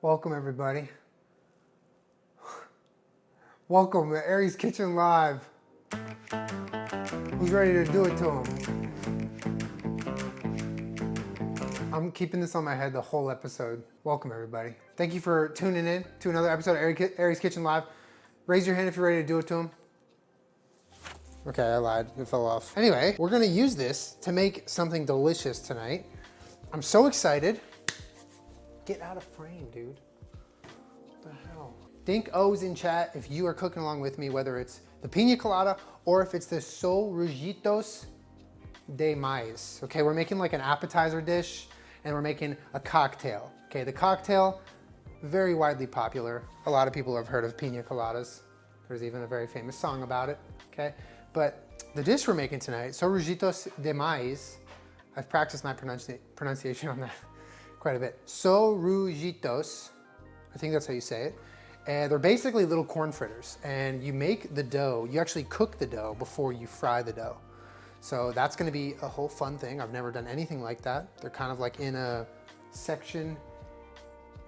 Welcome everybody. Welcome to Aries Kitchen Live. Who's ready to do it to him? I'm keeping this on my head the whole episode. Welcome everybody. Thank you for tuning in to another episode of Aries Kitchen Live. Raise your hand if you're ready to do it to him. Okay, I lied. It fell off. Anyway, we're gonna use this to make something delicious tonight. I'm so excited. Get out of frame, dude. What the hell? Dink O's in chat if you are cooking along with me, whether it's the Pina Colada or if it's the Sorullitos de Maiz. Okay, we're making like an appetizer dish and we're making a cocktail. Okay, the cocktail, very widely popular. A lot of people have heard of Pina Coladas. There's even a very famous song about it, okay? But the dish we're making tonight, Sorullitos de Maiz, I've practiced my pronunciation on that quite a bit. Sorullitos, I think that's how you say it. And they're basically little corn fritters. And you make the dough, you actually cook the dough before you fry the dough. So that's gonna be a whole fun thing. I've never done anything like that. They're kind of like in a section,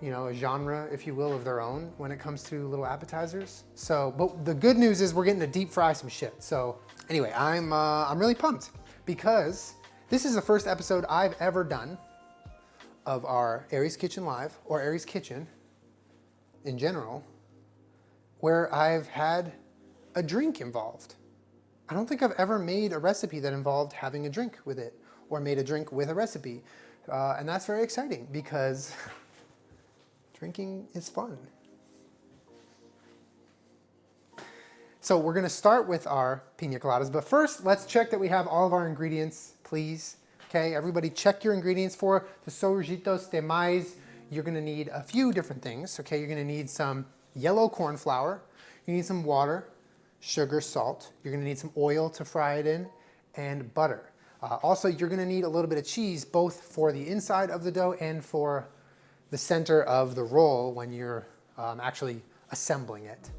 you know, a genre, if you will, of their own when it comes to little appetizers. So, but the good news is we're getting to deep fry some shit. So anyway, I'm really pumped because this is the first episode I've ever done of our Aries Kitchen Live, or Aries Kitchen in general, where I've had a drink involved. I don't think I've ever made a recipe that involved having a drink with it, or made a drink with a recipe. And that's very exciting because drinking is fun. So we're gonna start with our pina coladas, but first let's check that we have all of our ingredients, please. Okay, everybody check your ingredients for the Sorullitos de Maiz. You're gonna need a few different things, okay? You're gonna need some yellow corn flour, you need some water, sugar, salt, you're gonna need some oil to fry it in, and butter. Also, you're gonna need a little bit of cheese, both for the inside of the dough and for the center of the roll when you're actually assembling it.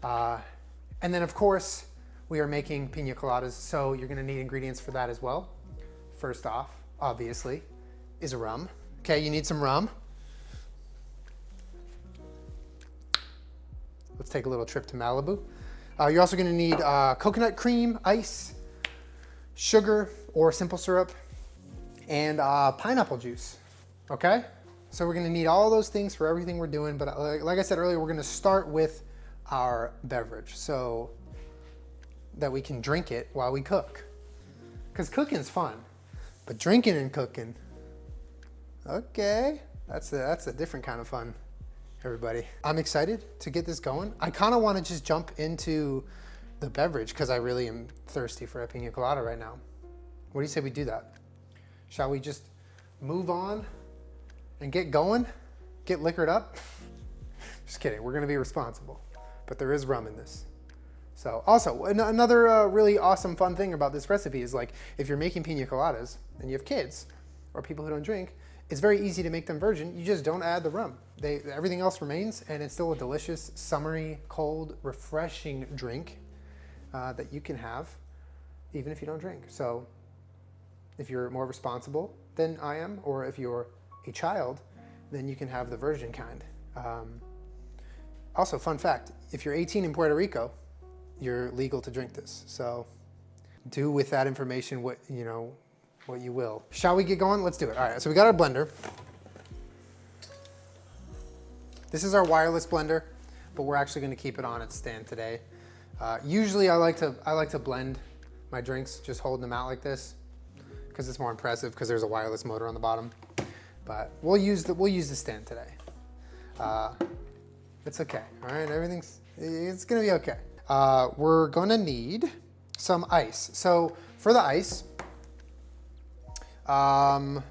And then of course, we are making pina coladas, so you're gonna need ingredients for that as well. First off, obviously, is rum. Okay, you need some rum. Let's take a little trip to Malibu. You're also gonna need coconut cream, ice, sugar or simple syrup, and pineapple juice, okay? So we're gonna need all those things for everything we're doing, but like I said earlier, we're gonna start with our beverage so that we can drink it while we cook. Because cooking's fun, but drinking and cooking, okay, that's a different kind of fun, everybody. I'm excited to get this going. I kind of want to just jump into the beverage because I really am thirsty for a pina colada right now. What do you say we do that? Shall we just move on and get going? Get liquored up? Just kidding, we're gonna be responsible. But there is rum in this. So also, another really awesome fun thing about this recipe is like, if you're making pina coladas and you have kids or people who don't drink, it's very easy to make them virgin. You just don't add the rum. Everything else remains and it's still a delicious, summery, cold, refreshing drink that you can have even if you don't drink. So if you're more responsible than I am, or if you're a child, then you can have the virgin kind. Also, fun fact, if you're 18 in Puerto Rico, you're legal to drink this. So do with that information what you will. Shall we get going? Let's do it. All right, so we got our blender. This is our wireless blender, but we're actually gonna keep it on its stand today. Usually I like to blend my drinks just holding them out like this because it's more impressive because there's a wireless motor on the bottom. But we'll use the stand today. It's okay, all right? It's gonna be okay. We're gonna need some ice. So for the ice, I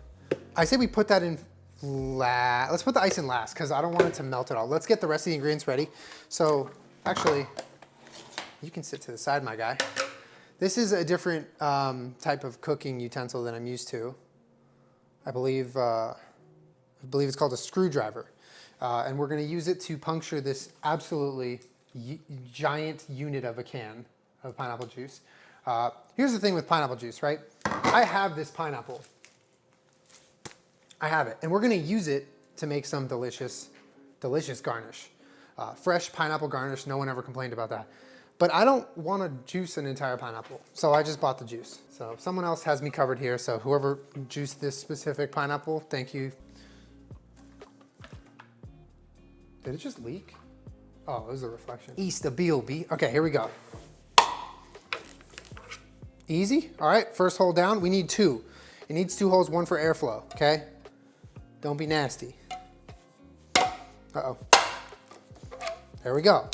say we put that in last. Let's put the ice in last because I don't want it to melt at all. Let's get the rest of the ingredients ready. So actually, you can sit to the side, my guy. This is a different type of cooking utensil than I'm used to. I believe it's called a screwdriver. And we're gonna use it to puncture this absolutely giant unit of a can of pineapple juice. Here's the thing with pineapple juice, right? I have this pineapple. I have it, and we're gonna use it to make some delicious delicious garnish. Fresh pineapple garnish, no one ever complained about that. But I don't want to juice an entire pineapple, so I just bought the juice. So someone else has me covered here, so whoever juiced this specific pineapple, thank you. Did it just leak? Oh, it was a reflection. East-a-beal-be. Okay, here we go. Easy. All right, first hole down. We need 2. It needs 2 holes, 1 for airflow, okay? Don't be nasty. Uh-oh. There we go.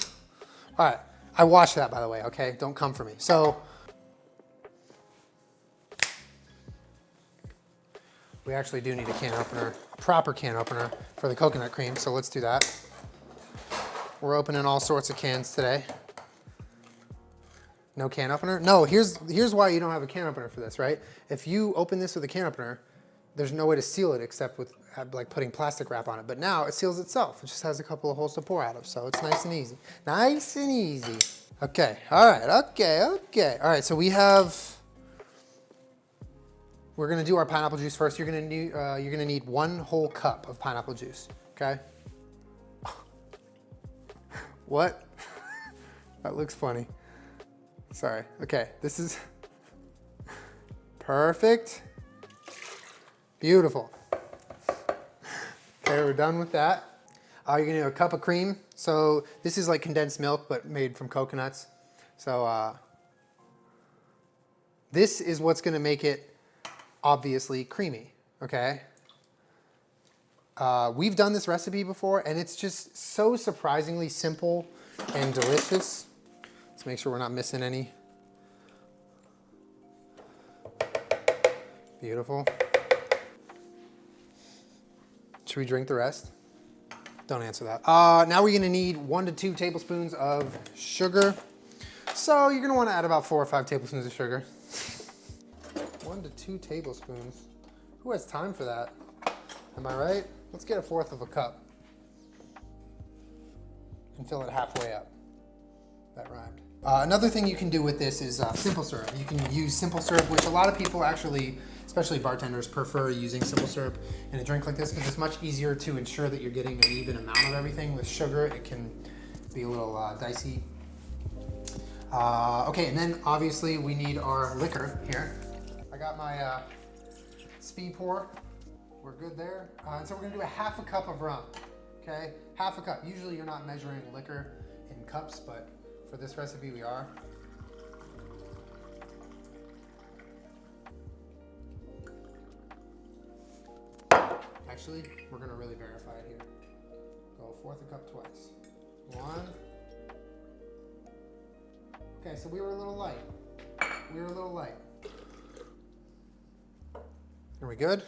All right, I washed that, by the way, okay? Don't come for me. So, we actually do need a can opener, a proper can opener for the coconut cream, so let's do that. We're opening all sorts of cans today. No can opener? No, here's why you don't have a can opener for this, right? If you open this with a can opener, there's no way to seal it except with like putting plastic wrap on it. But now it seals itself. It just has a couple of holes to pour out of, so it's nice and easy. Nice and easy. Okay, all right, okay. All right, so we're gonna do our pineapple juice first. You're gonna need 1 whole cup of pineapple juice, okay? What? That looks funny. Sorry. Okay, this is perfect. Beautiful. Okay, we're done with that. You're gonna do a cup of cream. So this is like condensed milk, but made from coconuts. So this is what's gonna make it obviously creamy, okay? We've done this recipe before, and it's just so surprisingly simple and delicious. Let's make sure we're not missing any. Beautiful. Should we drink the rest? Don't answer that. Now we're gonna need 1 to 2 tablespoons of sugar. So you're gonna wanna add about 4 or 5 tablespoons of sugar. 1 to 2 tablespoons. Who has time for that? Am I right? Let's get 1/4 of a cup and fill it halfway up. That rhymed. Another thing you can do with this is simple syrup. You can use simple syrup, which a lot of people actually, especially bartenders, prefer using simple syrup in a drink like this because it's much easier to ensure that you're getting an even amount of everything. With sugar, it can be a little dicey. Okay, and then obviously we need our liquor here. I got my speed pour. We're good there. And so we're gonna do 1/2 cup of rum, okay? 1/2 cup. Usually you're not measuring liquor in cups, but for this recipe we are. Actually, we're gonna really verify it here. Go 1/4 a cup twice. 1. Okay, so we were a little light. Are we good?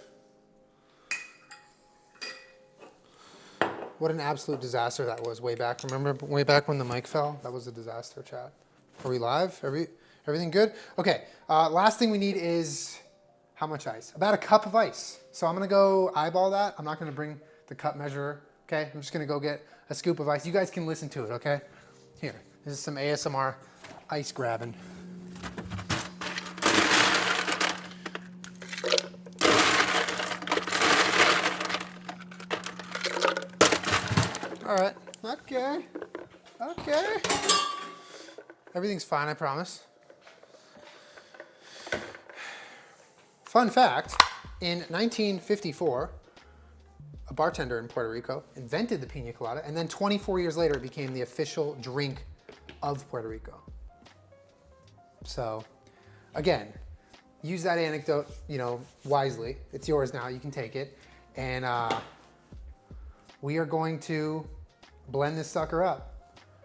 What an absolute disaster that was way back. Remember way back when the mic fell? That was a disaster, chat. Are we live? Everything good? Okay, last thing we need is how much ice? About 1 cup of ice. So I'm gonna go eyeball that. I'm not gonna bring the cup measurer, okay? I'm just gonna go get a scoop of ice. You guys can listen to it, okay? Here, this is some ASMR ice grabbing. All right, okay. Everything's fine, I promise. Fun fact, in 1954, a bartender in Puerto Rico invented the Pina Colada, and then 24 years later, it became the official drink of Puerto Rico. So, again, use that anecdote, wisely. It's yours now, you can take it. And we are going to blend this sucker up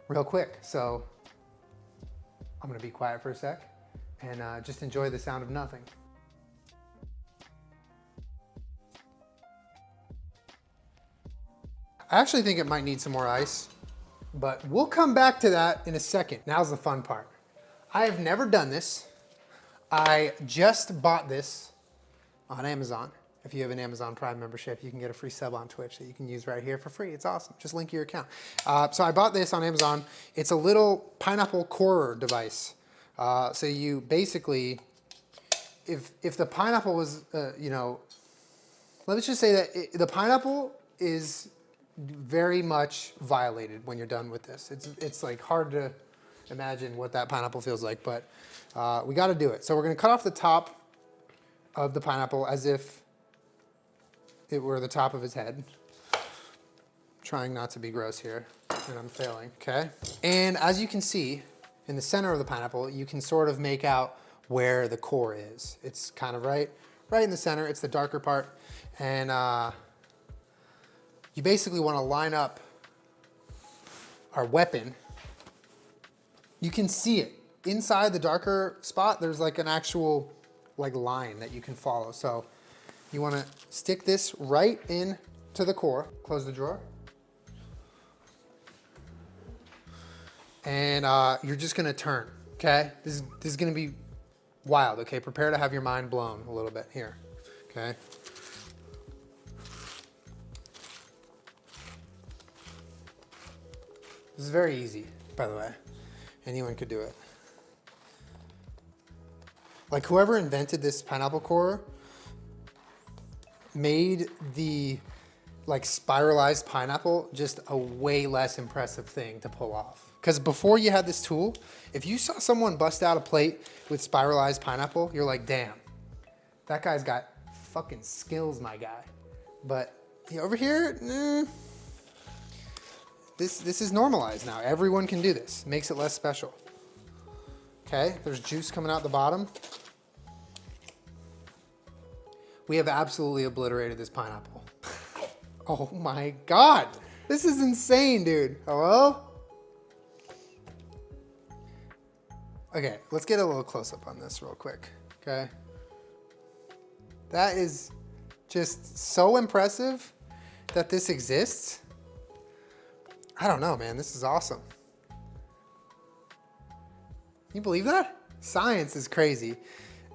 real quick. So I'm gonna be quiet for a sec and just enjoy the sound of nothing. I actually think it might need some more ice, but we'll come back to that in a second. Now's the fun part. I have never done this. I just bought this on Amazon. If you have an Amazon Prime membership, you can get a free sub on Twitch that you can use right here for free. It's awesome. Just link your account. So I bought this on Amazon. It's a little pineapple corer device. So you basically, if the pineapple was, let's just say that the pineapple is very much violated when you're done with this. It's like hard to imagine what that pineapple feels like, but we got to do it. So we're going to cut off the top of the pineapple as if it were the top of his head. Trying not to be gross here, and I'm failing, okay? And as you can see, in the center of the pineapple, you can sort of make out where the core is. It's kind of right in the center. It's the darker part. And you basically want to line up our weapon. You can see it. Inside the darker spot, there's like an actual like line that you can follow. So you want to stick this right in to the core. Close the drawer. And you're just gonna turn, okay? This is gonna be wild, okay? Prepare to have your mind blown a little bit here, okay? This is very easy, by the way. Anyone could do it. Like whoever invented this pineapple core made the like spiralized pineapple just a way less impressive thing to pull off. Because before you had this tool, if you saw someone bust out a plate with spiralized pineapple, you're like, damn, that guy's got fucking skills, my guy. But over here, this is normalized now. Everyone can do this. Makes it less special. Okay, there's juice coming out the bottom. We have absolutely obliterated this pineapple. Oh my God. This is insane, dude. Hello? Okay, let's get a little close up on this real quick, okay? That is just so impressive that this exists. I don't know, man, this is awesome. Can you believe that? Science is crazy.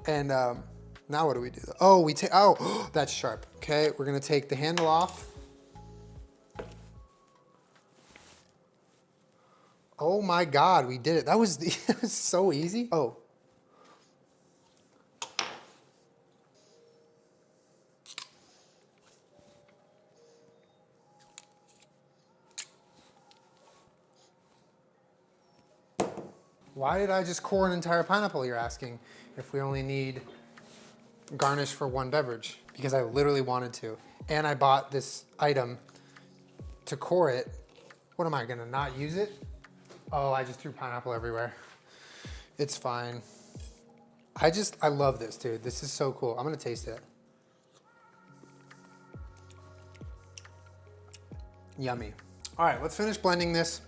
And now what do we do? Oh, oh, that's sharp. Okay, we're gonna take the handle off. Oh my God, we did it. That was so easy. Oh. Why did I just core an entire pineapple, you're asking, if we only need garnish for one beverage? Because I literally wanted to. And I bought this item to core it. What am I gonna not use it? Oh, I just threw pineapple everywhere. It's fine. I love this, dude. This is so cool. I'm gonna taste it. Yummy. All right, let's finish blending this.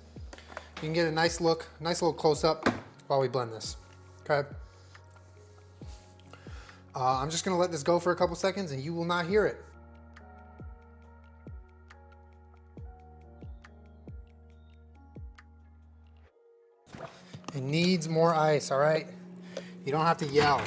You can get a nice look, nice little close up while we blend this, okay? I'm just gonna let this go for a couple seconds and you will not hear it. It needs more ice, all right? You don't have to yell.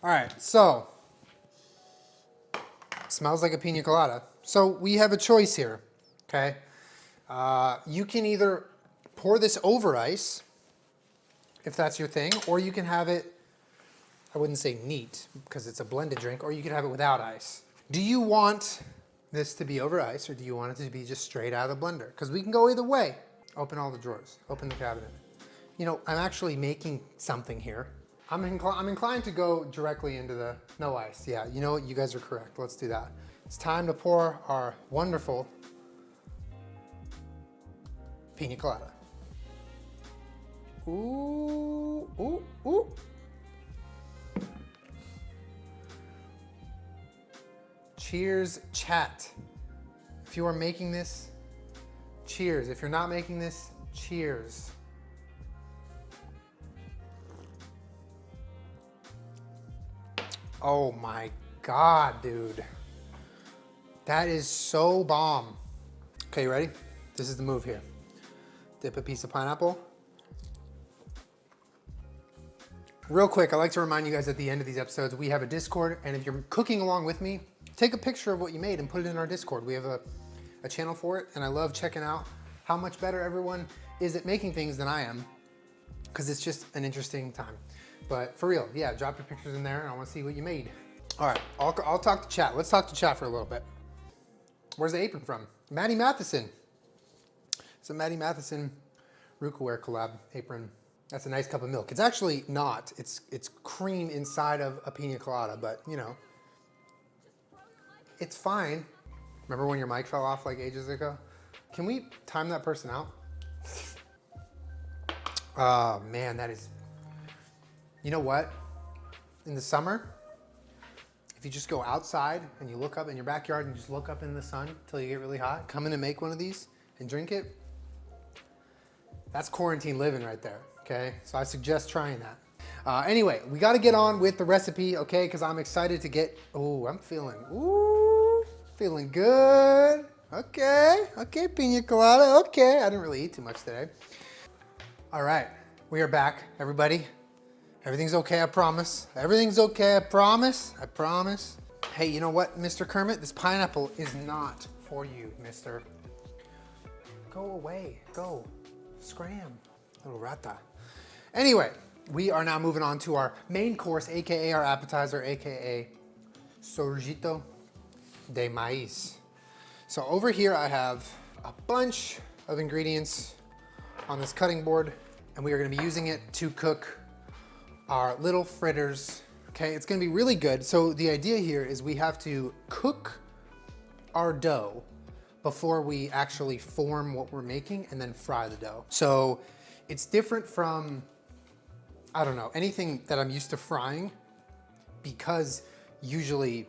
All right, so, smells like a pina colada. So we have a choice here, okay? You can either pour this over ice, if that's your thing, or you can have it, I wouldn't say neat, because it's a blended drink, or you could have it without ice. Do you want this to be over ice, or do you want it to be just straight out of the blender? Because we can go either way. Open all the drawers, open the cabinet. You know, I'm actually making something here. I'm inclined to go directly into the no ice. Yeah, you know what, you guys are correct. Let's do that. It's time to pour our wonderful pina colada. Ooh, ooh, ooh. Cheers, chat. If you are making this, cheers. If you're not making this, cheers. Oh my God, dude. That is so bomb. Okay, you ready? This is the move here. Dip a piece of pineapple. Real quick, I like to remind you guys at the end of these episodes, we have a Discord, and if you're cooking along with me, take a picture of what you made and put it in our Discord. We have a channel for it, and I love checking out how much better everyone is at making things than I am, because it's just an interesting time. But for real, yeah, drop your pictures in there, and I want to see what you made. All right, I'll talk to chat. Let's talk to chat for a little bit. Where's the apron from? Maddie Matheson. It's a Maddie Matheson Rookaware collab apron. That's a nice cup of milk. It's actually not. It's cream inside of a pina colada, but you know, it's fine. Remember when your mic fell off like ages ago? Can we time that person out? Oh man, that is, you know what? In the summer, if you just go outside and you look up in your backyard and you just look up in the sun until you get really hot, come in and make one of these and drink it. That's quarantine living right there, okay? So I suggest trying that. Anyway, we gotta get on with the recipe, okay? Because I'm excited to get, I'm feeling good. Okay, pina colada, okay. I didn't really eat too much today. All right, we are back, everybody. Everything's okay, I promise. Everything's okay, I promise. I promise. Hey, you know what, Mr. Kermit? This pineapple is not for you, mister. Go away, go. Scram, little rata. Anyway, we are now moving on to our main course, AKA our appetizer, AKA Sorullitos de Maiz. So over here I have a bunch of ingredients on this cutting board, and we are gonna be using it to cook our little fritters. Okay, it's gonna be really good. So the idea here is we have to cook our dough before we actually form what we're making and then fry the dough. So it's different from, I don't know, anything that I'm used to frying, because usually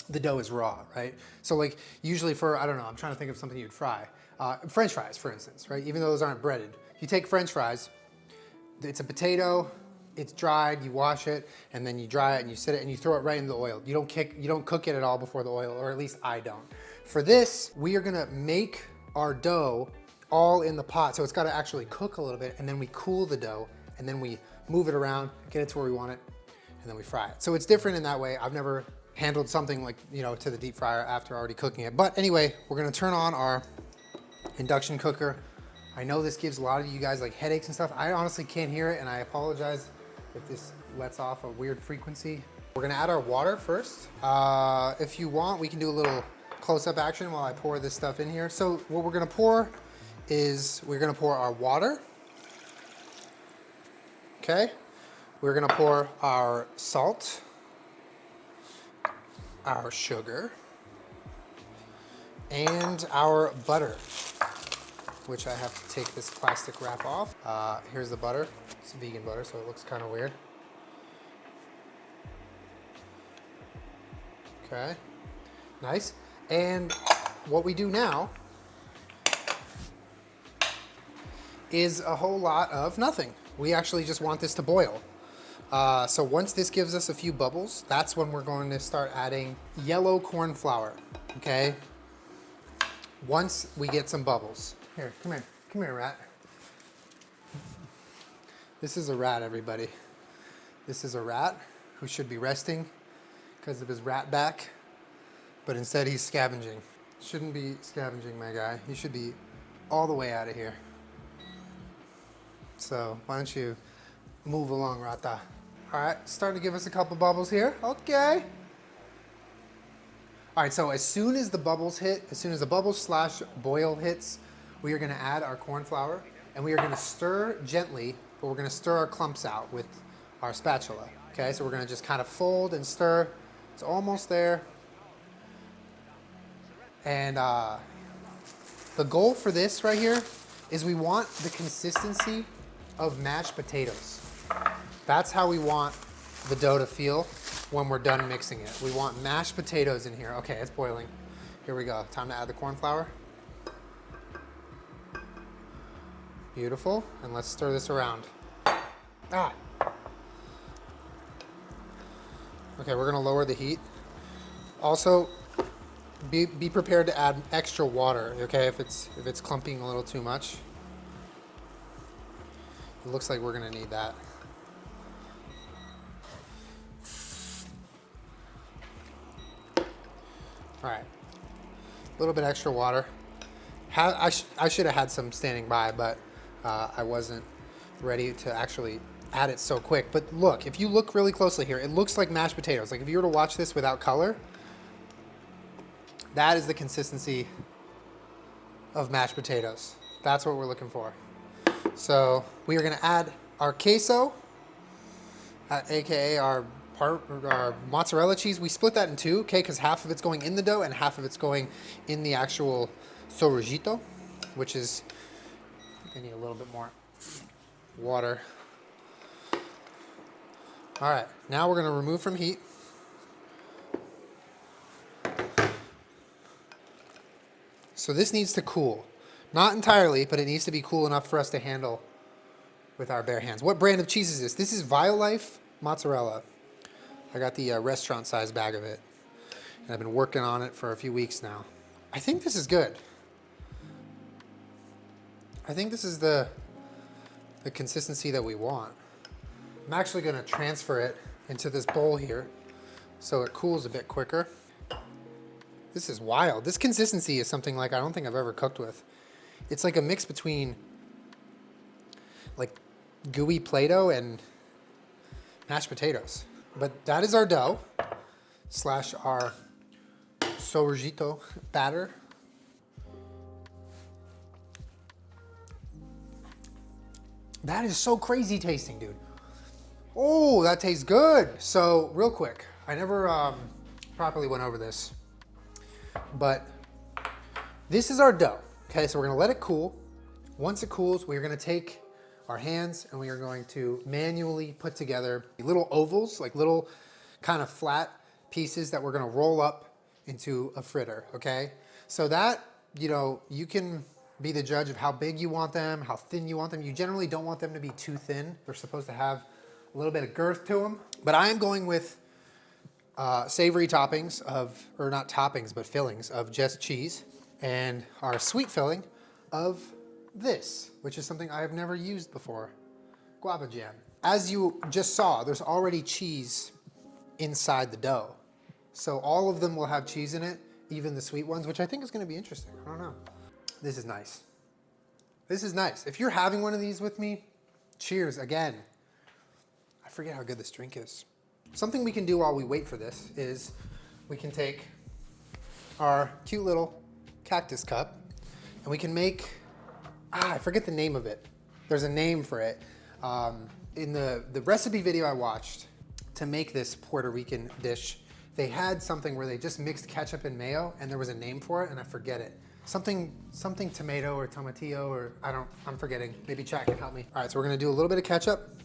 the dough is raw, right? So like usually for, I don't know, I'm trying to think of something you'd fry. French fries, for instance, right? Even though those aren't breaded. You take French fries, it's a potato, it's dried, you wash it, and then you dry it and you sit it and you throw it right in the oil. You don't cook it at all before the oil, or at least I don't. For this, we are gonna make our dough all in the pot. So it's gotta actually cook a little bit, and then we cool the dough, and then we move it around, get it to where we want it, and then we fry it. So it's different in that way. I've never handled something like, you know, to the deep fryer after already cooking it. But anyway, we're gonna turn on our induction cooker. I know this gives a lot of you guys like headaches and stuff. I honestly can't hear it, and I apologize if this lets off a weird frequency. We're gonna add our water first. If you want, we can do a little close-up action while I pour this stuff in here. So what we're gonna pour is, we're gonna pour our water. Okay. We're gonna pour our salt, our sugar, and our butter, which I have to take this plastic wrap off. Here's the butter. It's vegan butter, so it looks kind of weird. Okay, nice. And what we do now is a whole lot of nothing. We actually just want this to boil. So once this gives us a few bubbles, that's when we're going to start adding yellow corn flour, okay? Once we get some bubbles. Here, come here, rat. This is a rat, everybody. This is a rat who should be resting because of his rat back, but instead he's scavenging. Shouldn't be scavenging, my guy. You should be all the way out of here. So why don't you move along, Rata? All right, starting to give us a couple bubbles here. Okay. All right, so as soon as the bubbles hit, as soon as the bubbles / boil hits, we are gonna add our corn flour, and we are gonna stir gently, but we're gonna stir our clumps out with our spatula. Okay, so we're gonna just kind of fold and stir. It's almost there. And the goal for this right here is we want the consistency of mashed potatoes. That's how we want the dough to feel when we're done mixing it. We want mashed potatoes in here. Okay, it's boiling. Here we go. Time to add the corn flour. Beautiful. And let's stir this around. Ah. Okay, we're gonna lower the heat. Also, be prepared to add extra water, okay, if it's clumping a little too much. It looks like we're gonna need that. All right, a little bit extra water. I should have had some standing by, but I wasn't ready to actually add it so quick. But look, if you look really closely here, it looks like mashed potatoes. Like if you were to watch this without color, that is the consistency of mashed potatoes. That's what we're looking for. So we are gonna add our queso, AKA our mozzarella cheese. We split that in two, okay, because half of it's going in the dough and half of it's going in the actual Sorullitos, which is, I need a little bit more water. All right, now we're gonna remove from heat. So this needs to cool. Not entirely, but it needs to be cool enough for us to handle with our bare hands. What brand of cheese is this? This is Violife mozzarella. I got the restaurant size bag of it. And I've been working on it for a few weeks now. I think this is good. I think this is the consistency that we want. I'm actually gonna transfer it into this bowl here so it cools a bit quicker. This is wild. This consistency is something like I don't think I've ever cooked with. It's like a mix between like gooey Play-Doh and mashed potatoes. But that is our dough slash our Sorullitos batter. That is so crazy tasting, dude. Oh, that tastes good. So real quick, I never properly went over this, but this is our dough. Okay, so we're gonna let it cool. Once it cools, we're gonna take our hands and we are going to manually put together little ovals, like little kind of flat pieces that we're gonna roll up into a fritter, okay? So that, you know, you can be the judge of how big you want them, how thin you want them. You generally don't want them to be too thin. They're supposed to have a little bit of girth to them. But I am going with savory toppings of, or not toppings, but fillings of just cheese, and our sweet filling of this, which is something I have never used before, guava jam. As you just saw, there's already cheese inside the dough. So all of them will have cheese in it, even the sweet ones, which I think is gonna be interesting. I don't know. This is nice. This is nice. If you're having one of these with me, cheers again. I forget how good this drink is. Something we can do while we wait for this is we can take our cute little cactus cup and we can make, I forget the name of it. There's a name for it. In the recipe video I watched to make this Puerto Rican dish, they had something where they just mixed ketchup and mayo and there was a name for it and I forget it. Something tomato or tomatillo or I'm forgetting. Maybe chat can help me. All right, so we're gonna do a little bit of ketchup.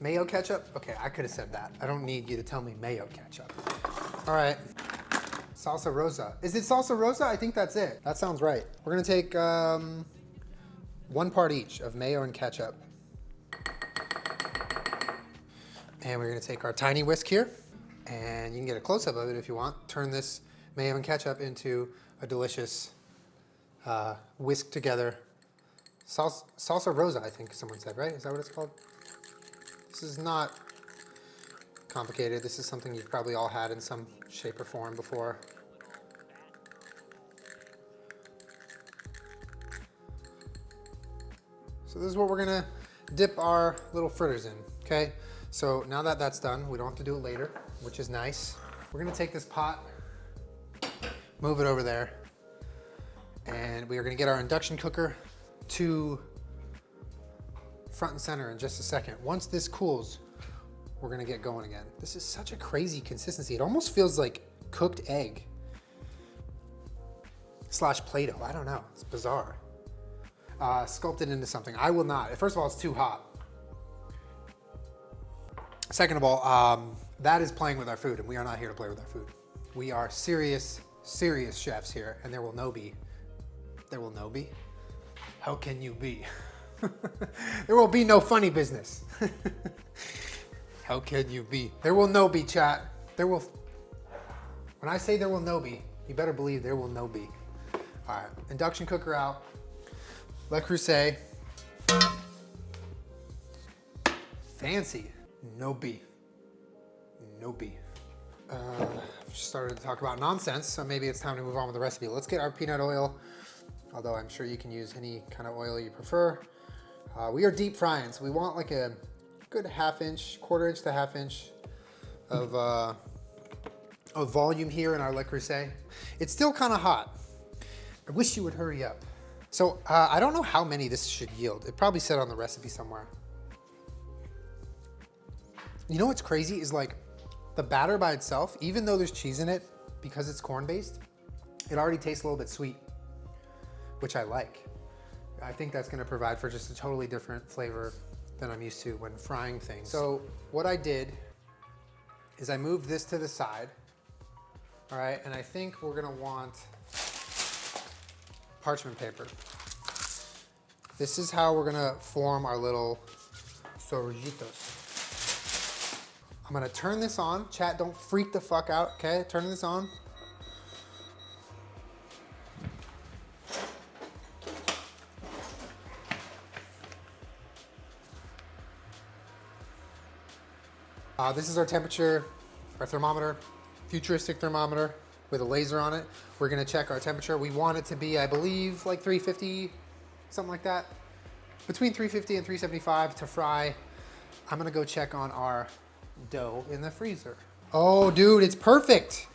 Mayo ketchup? Okay, I could have said that. I don't need you to tell me mayo ketchup. All right, salsa rosa. Is it salsa rosa? I think that's it. That sounds right. We're gonna take 1 part each of mayo and ketchup. And we're gonna take our tiny whisk here, and you can get a close-up of it if you want. Turn this mayo and ketchup into a delicious whisk together. Salsa rosa, I think someone said, right? Is that what it's called? This is not complicated. This is something you've probably all had in some shape or form before. So this is what we're gonna dip our little fritters in, okay? So now that that's done, we don't have to do it later, which is nice. We're gonna take this pot, move it over there, and we are gonna get our induction cooker to front and center in just a second. Once this cools, we're gonna get going again. This is such a crazy consistency. It almost feels like cooked egg slash Play-Doh. I don't know, it's bizarre. Sculpt it into something. I will not. First of all, it's too hot. Second of all, that is playing with our food, and we are not here to play with our food. We are serious, serious chefs here, and there will no be. There will no be? How can you be? There will be no funny business. How can you be? There will no be, chat. There will, when I say there will no be, you better believe there will no be. All right, induction cooker out. Le Creuset. Fancy. No be. No be. Just started to talk about nonsense, so maybe it's time to move on with the recipe. Let's get our peanut oil, although I'm sure you can use any kind of oil you prefer. We are deep frying, so we want like a good ½ inch, quarter-inch to ½ inch of volume here in our Le Creuset. It's still kind of hot. I wish you would hurry up. So I don't know how many this should yield. It probably said on the recipe somewhere. You know what's crazy is like the batter by itself, even though there's cheese in it, because it's corn-based, it already tastes a little bit sweet, which I like. I think that's gonna provide for just a totally different flavor than I'm used to when frying things. So what I did is I moved this to the side, all right, and I think we're gonna want parchment paper. This is how we're gonna form our little Sorullitos. I'm gonna turn this on. Chat, don't freak the fuck out, okay? Turning this on. This is our temperature, our thermometer, futuristic thermometer with a laser on it. We're gonna check our temperature. We want it to be, I believe, like 350, something like that. Between 350 and 375 to fry. I'm gonna go check on our dough in the freezer. Oh, dude, it's perfect.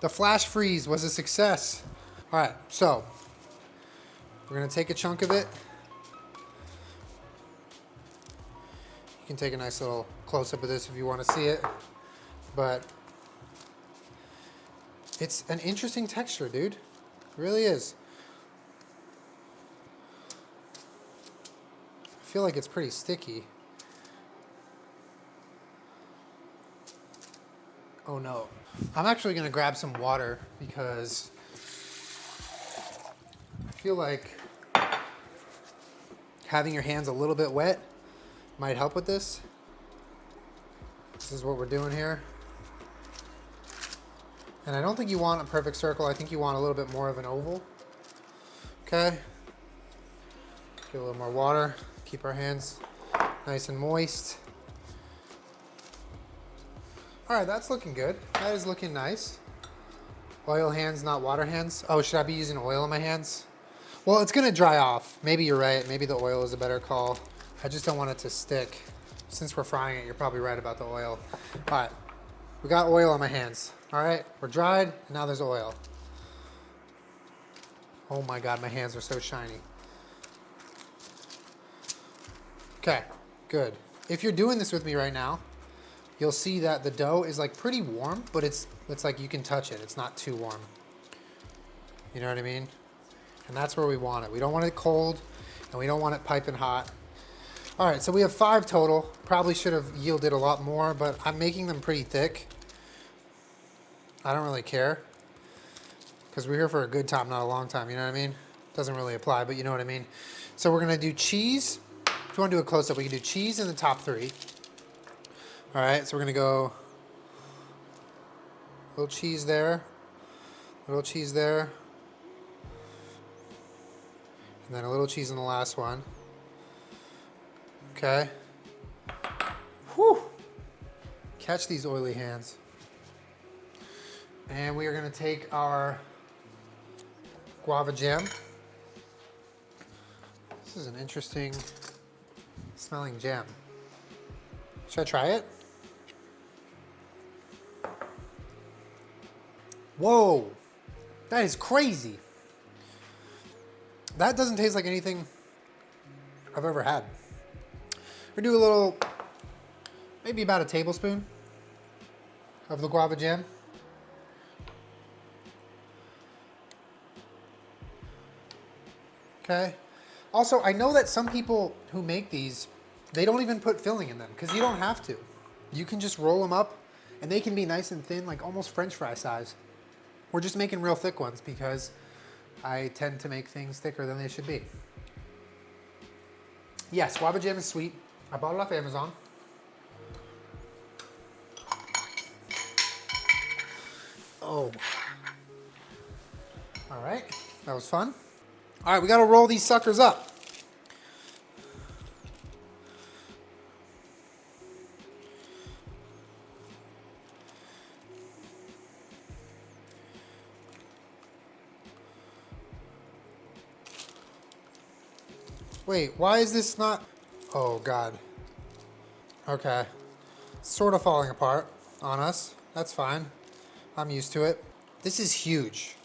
The flash freeze was a success. All right, so we're gonna take a chunk of it. You can take a nice little close-up of this if you want to see it, but it's an interesting texture, dude. It really is. I feel like it's pretty sticky. Oh no. I'm actually gonna grab some water because I feel like having your hands a little bit wet might help with this. This is what we're doing here. And I don't think you want a perfect circle. I think you want a little bit more of an oval. Okay. Get a little more water. Keep our hands nice and moist. All right, that's looking good. That is looking nice. Oil hands, not water hands. Oh, should I be using oil in my hands? Well, it's gonna dry off. Maybe you're right. Maybe the oil is a better call. I just don't want it to stick. Since we're frying it, you're probably right about the oil. All right, we got oil on my hands. All right, we're dried, and now there's oil. Oh my God, my hands are so shiny. Okay, good. If you're doing this with me right now, you'll see that the dough is like pretty warm, but it's like you can touch it. It's not too warm. You know what I mean? And that's where we want it. We don't want it cold, and we don't want it piping hot. All right, so we have 5 total. Probably should have yielded a lot more, but I'm making them pretty thick. I don't really care because we're here for a good time, not a long time. You know what I mean? Doesn't really apply, but you know what I mean. So we're gonna do cheese. If you want to do a close-up, we can do cheese in the top 3. All right, so we're gonna go a little cheese there, a little cheese there, and then a little cheese in the last one. Okay. Whew. Catch these oily hands. And we are going to take our guava jam. This is an interesting smelling jam. Should I try it? Whoa, that is crazy. That doesn't taste like anything I've ever had. We're gonna do a little, maybe about a tablespoon of the guava jam. Okay. Also, I know that some people who make these, they don't even put filling in them because you don't have to. You can just roll them up and they can be nice and thin, like almost French fry size. We're just making real thick ones because I tend to make things thicker than they should be. Yes, guava jam is sweet. I bought it off Amazon. Oh. All right, that was fun. All right, we gotta roll these suckers up. Wait, why is this not? Oh God. Okay. Sort of falling apart on us. That's fine. I'm used to it. This is huge.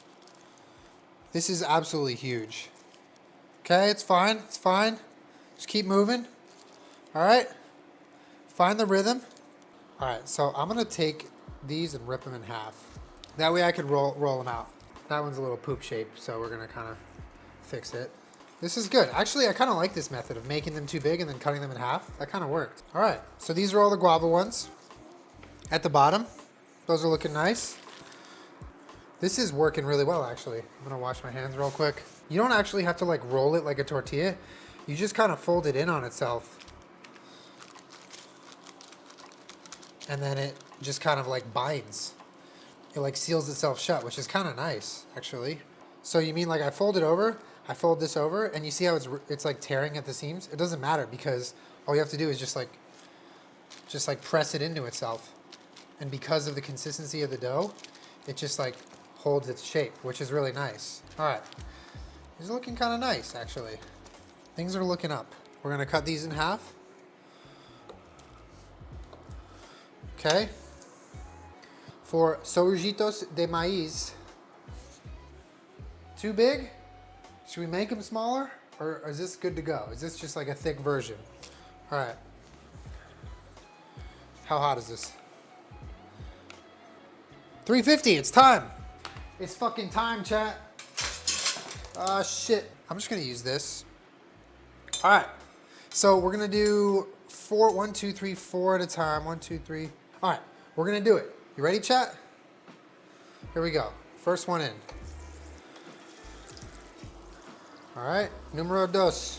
This is absolutely huge. Okay, it's fine. It's fine. Just keep moving. All right. Find the rhythm. All right, so I'm gonna take these and rip them in half. That way I could roll them out. That one's a little poop shaped, so we're gonna kind of fix it. This is good. Actually, I kind of like this method of making them too big and then cutting them in half. That kind of worked. All right, so these are all the guava ones at the bottom. Those are looking nice. This is working really well, actually. I'm gonna wash my hands real quick. You don't actually have to like roll it like a tortilla. You just kind of fold it in on itself. And then it just kind of like binds. It like seals itself shut, which is kind of nice, actually. So you mean like I fold it over, I fold this over, and you see how it's like tearing at the seams? It doesn't matter because all you have to do is just like press it into itself. And because of the consistency of the dough, it just like holds its shape, which is really nice. All right, these are looking kind of nice, actually. Things are looking up. We're gonna cut these in half. Okay. For Sorullitos de Maiz. Too big? Should we make them smaller? Or is this good to go? Is this just like a thick version? All right. How hot is this? 350, it's time. It's fucking time, chat. Ah, shit. I'm just gonna use this. All right. So we're gonna do 1, 2, 3, 4 at a time. 1, 2, 3. All right, we're gonna do it. You ready, chat? Here we go. First one in. All right, numero dos.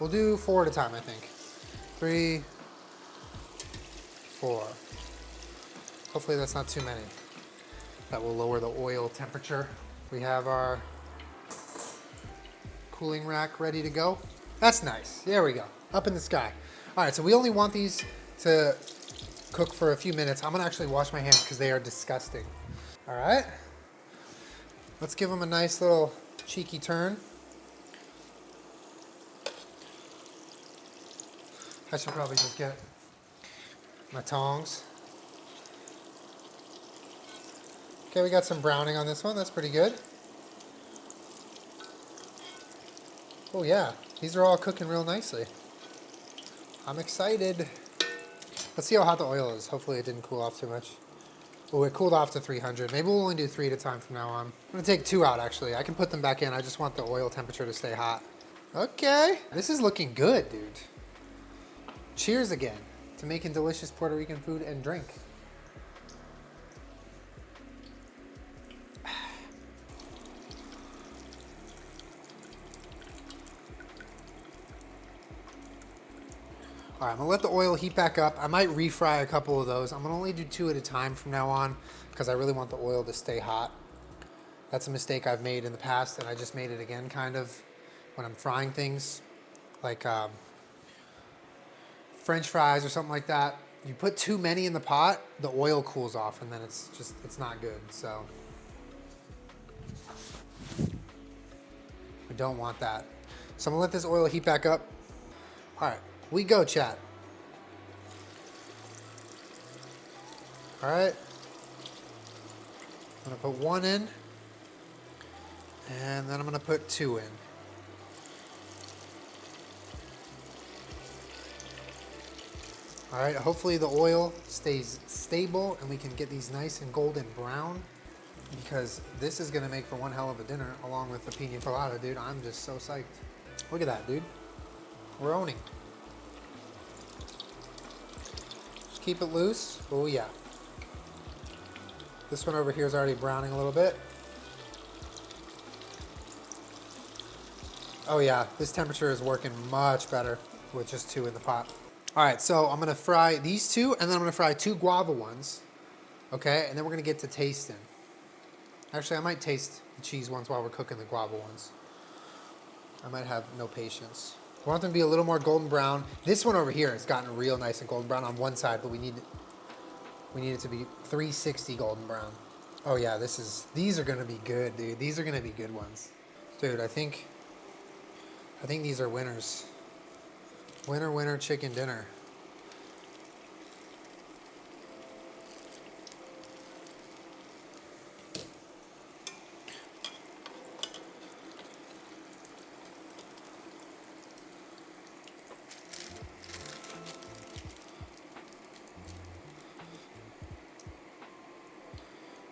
We'll do 4 at a time, I think. 3, 4. Hopefully that's not too many. That will lower the oil temperature. We have our cooling rack ready to go. That's nice. There we go. Up in the sky. All right, so we only want these to cook for a few minutes. I'm gonna actually wash my hands because they are disgusting. All right. Let's give them a nice little cheeky turn. I should probably just get my tongs. Okay, we got some browning on this one. That's pretty good. Oh yeah, these are all cooking real nicely. I'm excited. Let's see how hot the oil is. Hopefully it didn't cool off too much. Oh, it cooled off to 300. Maybe we'll only do 3 at a time from now on. I'm gonna take 2 out actually. I can put them back in. I just want the oil temperature to stay hot. Okay, this is looking good, dude. Cheers again to making delicious Puerto Rican food and drink. All right, I'm gonna let the oil heat back up. I might refry a couple of those. I'm gonna only do 2 at a time from now on because I really want the oil to stay hot. That's a mistake I've made in the past and I just made it again kind of when I'm frying things like French fries or something like that. You put too many in the pot, the oil cools off and then it's not good, so. We don't want that. So I'm gonna let this oil heat back up. All right. We go, chat. All right. I'm gonna put 1 in, and then I'm gonna put 2 in. All right, hopefully the oil stays stable and we can get these nice and golden brown because this is gonna make for one hell of a dinner along with the Pina Colada, dude. I'm just so psyched. Look at that, dude. We're owning. Keep it loose. Oh yeah. This one over here is already browning a little bit. Oh yeah, this temperature is working much better with just 2 in the pot. All right, so I'm gonna fry these 2 and then I'm gonna fry 2 guava ones. Okay, and then we're gonna get to tasting. Actually, I might taste the cheese ones while we're cooking the guava ones. I might have no patience. I want them to be a little more golden brown. This one over here has gotten real nice and golden brown on one side, but we need it to be 360 golden brown. Oh yeah, these are gonna be good, dude. These are gonna be good ones. Dude, I think I think these are winners. Winner, winner, chicken dinner.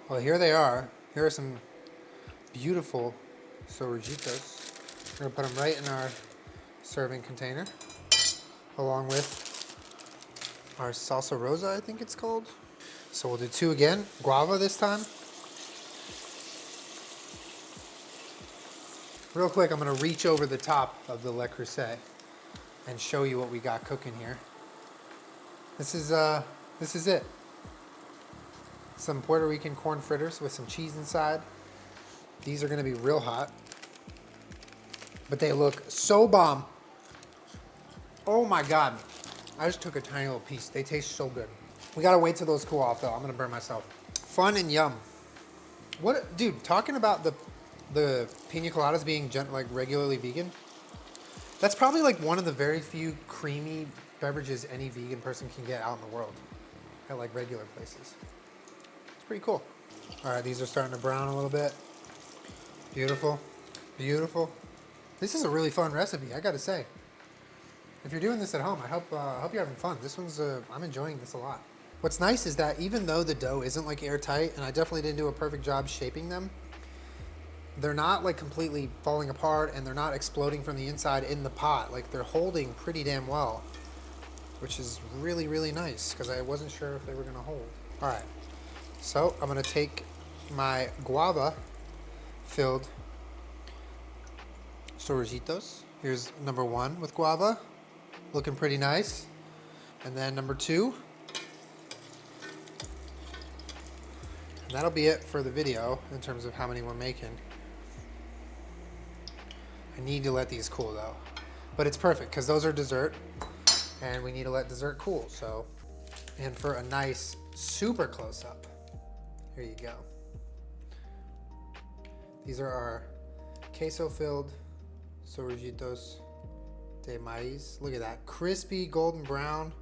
Well, here they are. Here are some beautiful Sorullitos. We're gonna put them right in our serving container, along with our salsa rosa, I think it's called. So we'll do 2 again, guava this time. Real quick, I'm gonna reach over the top of the Le Creuset and show you what we got cooking here. This is it. Some Puerto Rican corn fritters with some cheese inside. These are gonna be real hot, but they look so bomb. Oh my God. I just took a tiny little piece. They taste so good. We gotta wait till those cool off though. I'm gonna burn myself. Fun and yum. What, dude, talking about the Pina Coladas being like regularly vegan, that's probably like one of the very few creamy beverages any vegan person can get out in the world at like regular places. It's pretty cool. All right, these are starting to brown a little bit. Beautiful, beautiful. This is a really fun recipe, I gotta say. If you're doing this at home, I hope you're having fun. This one's, I'm enjoying this a lot. What's nice is that even though the dough isn't like airtight, and I definitely didn't do a perfect job shaping them, they're not like completely falling apart and they're not exploding from the inside in the pot. Like they're holding pretty damn well, which is really, really nice because I wasn't sure if they were gonna hold. All right, so I'm gonna take my guava filled Sorullitos. Here's number 1 with guava, looking pretty nice. And then number 2. And that'll be it for the video in terms of how many we're making. I need to let these cool though. But it's perfect because those are dessert and we need to let dessert cool. So, and for a nice super close up, here you go. These are our queso filled Sorullitos de Maiz. Look at that, crispy golden brown.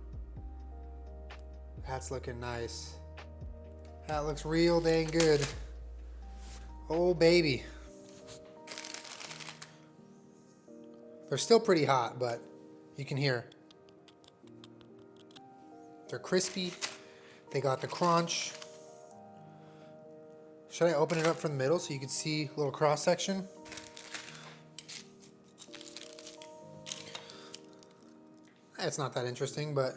That's looking nice. That looks real dang good. Oh baby. They're still pretty hot, but you can hear. They're crispy. They got the crunch. Should I open it up from the middle so you can see a little cross section? It's not that interesting, but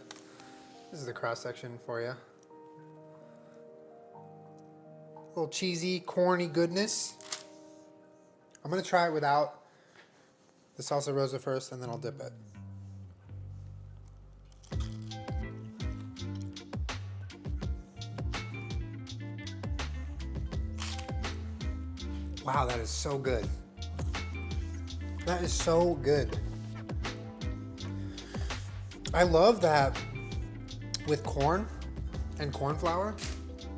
this is the cross section for you. A little cheesy, corny goodness. I'm gonna try it without the salsa rosa first, and then I'll dip it. Wow, that is so good. That is so good. I love that with corn and corn flour,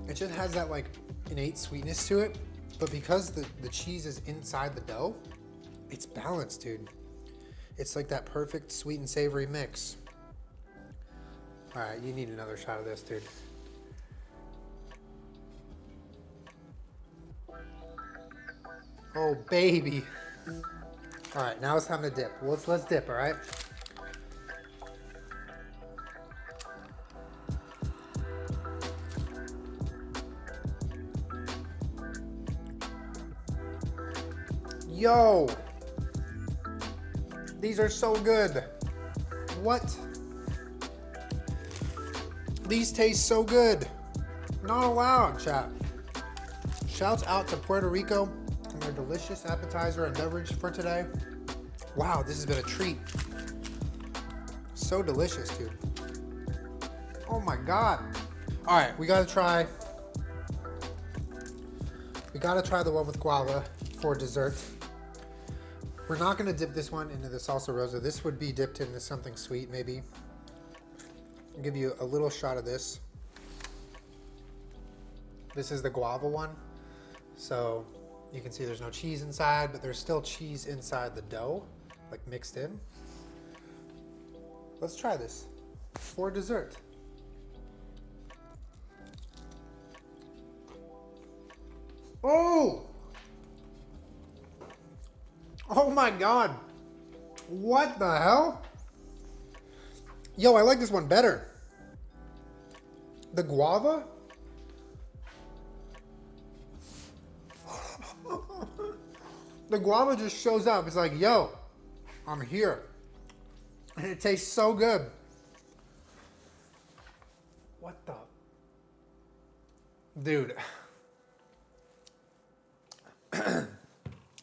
it just has that like innate sweetness to it, but because the cheese is inside the dough, it's balanced, dude. It's like that perfect sweet and savory mix. All right, you need another shot of this, dude. Oh, baby. All right, now it's time to dip. Let's dip, all right? Yo, these are so good. What? These taste so good. Not allowed, chat. Shouts out to Puerto Rico and their delicious appetizer and beverage for today. Wow, this has been a treat. So delicious, dude. Oh my God. All right, we gotta try the one with guava for dessert. We're not gonna dip this one into the salsa rosa. This would be dipped into something sweet, maybe. I'll give you a little shot of this. This is the guava one. So you can see there's no cheese inside, but there's still cheese inside the dough. like mixed in. Let's try this for dessert. Oh! Oh my God. What the hell? Yo, I like this one better. The guava? The guava just shows up. It's like, yo, I'm here. And it tastes so good. What the? Dude.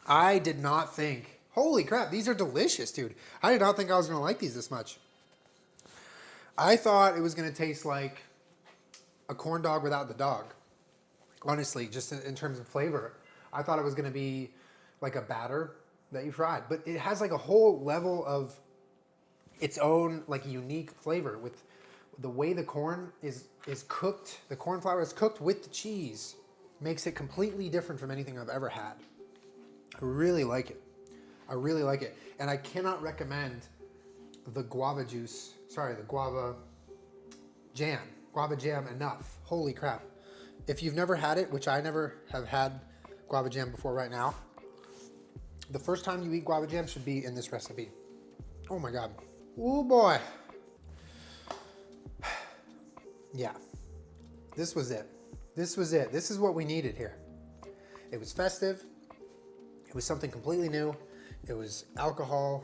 I did not think. Holy crap, these are delicious, dude. I did not think I was going to like these this much. I thought it was going to taste like a corn dog without the dog. Honestly, just in terms of flavor. I thought it was going to be like a batter that you fried. But it has like a whole level of its own like unique flavor with the way the corn is cooked. The corn flour is cooked with the cheese. Makes it completely different from anything I've ever had. I really like it. I really like it. And I cannot recommend the guava juice, the guava jam enough. Holy crap. If you've never had it, which I never have had guava jam before right now, the first time you eat guava jam should be in this recipe. Oh my God. Oh boy. Yeah. This was it. This was it. This is what we needed here. It was festive. It was something completely new. It was alcohol.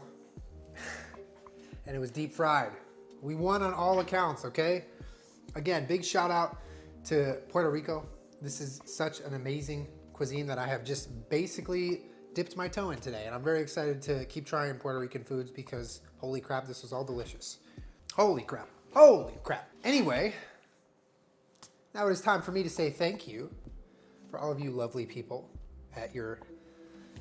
And it was deep fried. We won on all accounts, okay? Again, big shout out to Puerto Rico. This is such an amazing cuisine that I have just basically dipped my toe in today. And I'm very excited to keep trying Puerto Rican foods because holy crap, this was all delicious. Holy crap. Holy crap. Anyway, now it is time for me to say thank you for all of you lovely people at your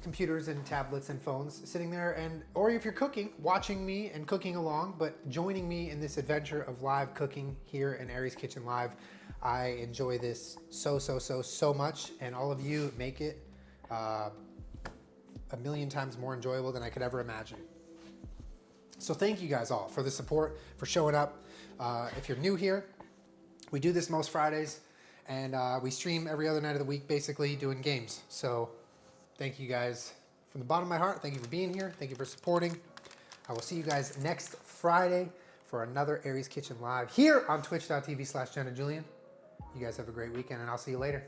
computers and tablets and phones sitting there, or if you're cooking, watching me and cooking along, but joining me in this adventure of live cooking here in Aries Kitchen Live. I enjoy this so much, and all of you make it a million times more enjoyable than I could ever imagine. So thank you guys all for the support, for showing up. If you're new here, we do this most Fridays, and we stream every other night of the week, basically doing games. So thank you guys from the bottom of my heart. Thank you for being here. Thank you for supporting. I will see you guys next Friday for another Aries Kitchen Live here on twitch.tv/JennaJulien. You guys have a great weekend, and I'll see you later.